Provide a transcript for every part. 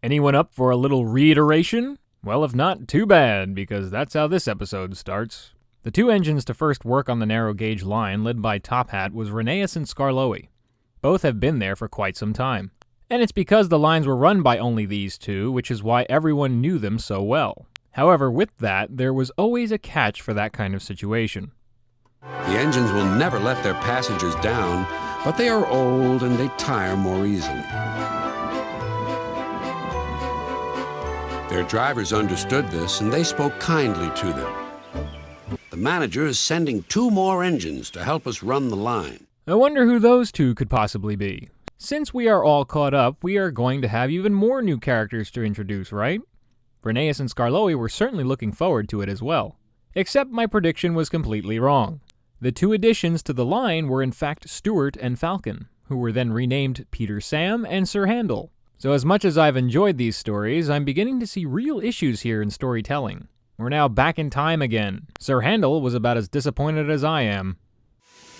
Anyone up for a little reiteration? Well, if not, too bad, because that's how this episode starts. The two engines to first work on the narrow gauge line led by Top Hat was Rheneas and Skarloey. Both have been there for quite some time. And it's because the lines were run by only these two, which is why everyone knew them so well. However, with that, there was always a catch for that kind of situation. The engines will never let their passengers down, but they are old and they tire more easily. Their drivers understood this and they spoke kindly to them. The manager is sending 2 more engines to help us run the line. I wonder who those two could possibly be. Since we are all caught up, we are going to have even more new characters to introduce, right? Rheneas and Skarloey were certainly looking forward to it as well. Except my prediction was completely wrong. The 2 additions to the line were in fact Stuart and Falcon, who were then renamed Peter Sam and Sir Handel. So as much as I've enjoyed these stories, I'm beginning to see real issues here in storytelling. We're now back in time again. Sir Handel was about as disappointed as I am.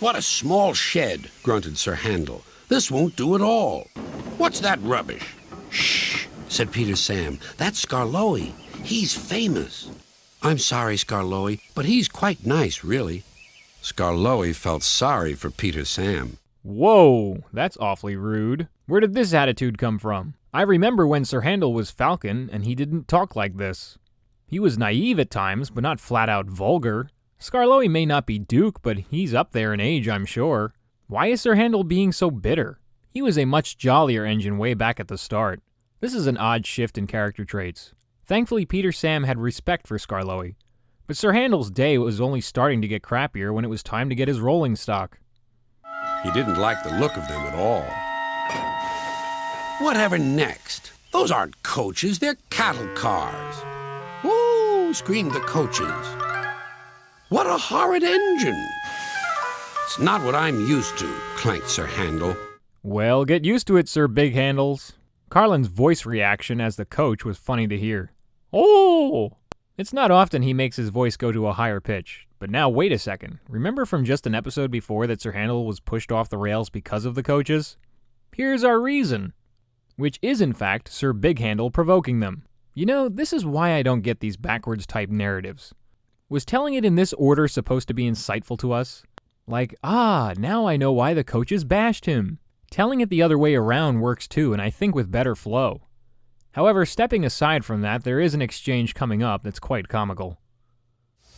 What a small shed, grunted Sir Handel. This won't do at all. What's that rubbish? Shh, said Peter Sam. That's Skarloey. He's famous. I'm sorry, Skarloey, but he's quite nice, really. Skarloey felt sorry for Peter Sam. Whoa, that's awfully rude. Where did this attitude come from? I remember when Sir Handel was Falcon, and he didn't talk like this. He was naive at times, but not flat-out vulgar. Skarloey may not be Duke, but he's up there in age, I'm sure. Why is Sir Handel being so bitter? He was a much jollier engine way back at the start. This is an odd shift in character traits. Thankfully, Peter Sam had respect for Skarloey. But Sir Handel's day was only starting to get crappier when it was time to get his rolling stock. He didn't like the look of them at all. Whatever next? Those aren't coaches, they're cattle cars. Woo! Screamed the coaches. What a horrid engine! It's not what I'm used to, clanked Sir Handel. Well, get used to it, Sir Big Handles. Carlin's voice reaction as the coach was funny to hear. Oh! It's not often he makes his voice go to a higher pitch. But now wait a second. Remember from just an episode before that Sir Handel was pushed off the rails because of the coaches? Here's our reason. Which is in fact Sir Big Handel provoking them. You know, this is why I don't get these backwards type narratives. Was telling it in this order supposed to be insightful to us? Like, now I know why the coaches bashed him. Telling it the other way around works too, and I think with better flow. However, stepping aside from that, there is an exchange coming up that's quite comical.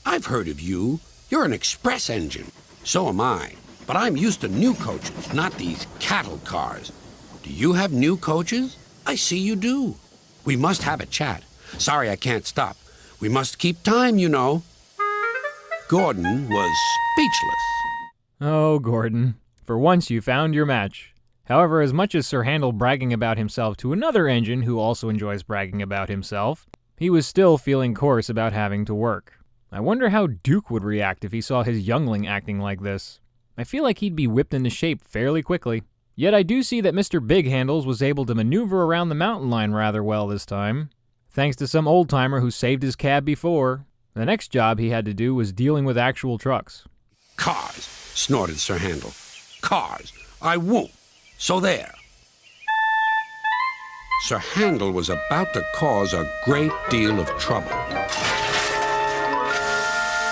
I've heard of you. You're an express engine. So am I. But I'm used to new coaches, not these cattle cars. Do you have new coaches? I see you do. We must have a chat. Sorry I can't stop. We must keep time, you know. Gordon was speechless. Oh, Gordon. For once you found your match. However, as much as Sir Handel bragging about himself to another engine who also enjoys bragging about himself, he was still feeling coarse about having to work. I wonder how Duke would react if he saw his youngling acting like this. I feel like he'd be whipped into shape fairly quickly. Yet I do see that Mr. Big Handles was able to maneuver around the mountain line rather well this time. Thanks to some old-timer who saved his cab before. The next job he had to do was dealing with actual trucks. Cars, snorted Sir Handel. Cars. I won't. So there. Sir Handel was about to cause a great deal of trouble.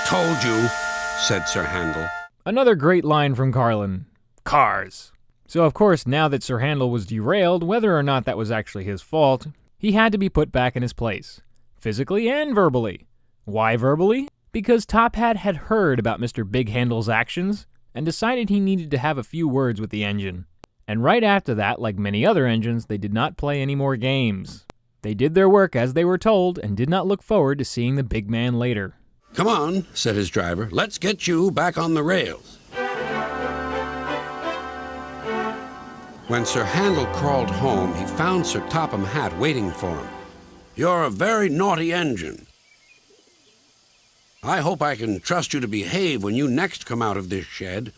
Told you, said Sir Handel. Another great line from Carlin. Cars. So of course, now that Sir Handel was derailed, whether or not that was actually his fault, he had to be put back in his place. Physically and verbally. Why verbally? Because Top Hat had heard about Mr. Big Handel's actions and decided he needed to have a few words with the engine. And right after that, like many other engines, they did not play any more games. They did their work as they were told and did not look forward to seeing the big man later. Come on, said his driver. Let's get you back on the rails. When Sir Handel crawled home, he found Sir Topham Hatt waiting for him. You're a very naughty engine. I hope I can trust you to behave when you next come out of this shed.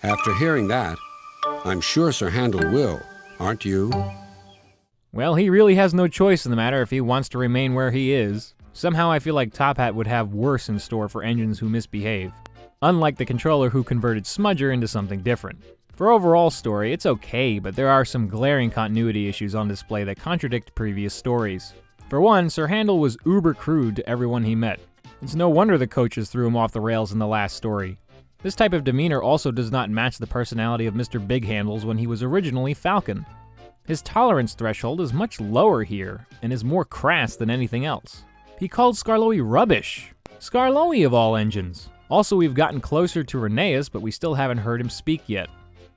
After hearing that, I'm sure Sir Handel will, aren't you? Well, he really has no choice in the matter if he wants to remain where he is. Somehow I feel like Top Hat would have worse in store for engines who misbehave. Unlike the controller who converted Smudger into something different. For overall story, it's okay, but there are some glaring continuity issues on display that contradict previous stories. For one, Sir Handel was uber crude to everyone he met. It's no wonder the coaches threw him off the rails in the last story. This type of demeanor also does not match the personality of Mr. Big Handles when he was originally Falcon. His tolerance threshold is much lower here, and is more crass than anything else. He called Skarloey rubbish. Skarloey of all engines. Also, we've gotten closer to Rheneas, but we still haven't heard him speak yet.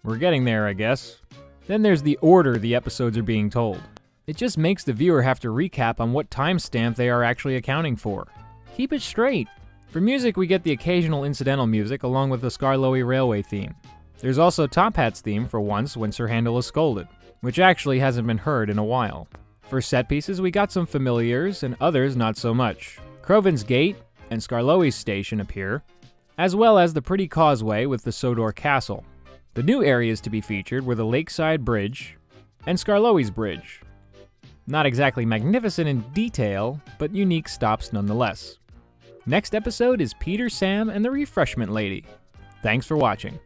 We're getting there, I guess. Then there's the order the episodes are being told. It just makes the viewer have to recap on what timestamp they are actually accounting for. Keep it straight. For music, we get the occasional incidental music along with the Skarloey Railway theme. There's also Top Hat's theme for once when Sir Handel is scolded, which actually hasn't been heard in a while. For set pieces, we got some familiars and others not so much. Crovin's Gate and Skarloey's Station appear, as well as the pretty causeway with the Sodor Castle. The new areas to be featured were the Lakeside Bridge and Skarloey's Bridge. Not exactly magnificent in detail, but unique stops nonetheless. Next episode is Peter, Sam, and the Refreshment Lady. Thanks for watching.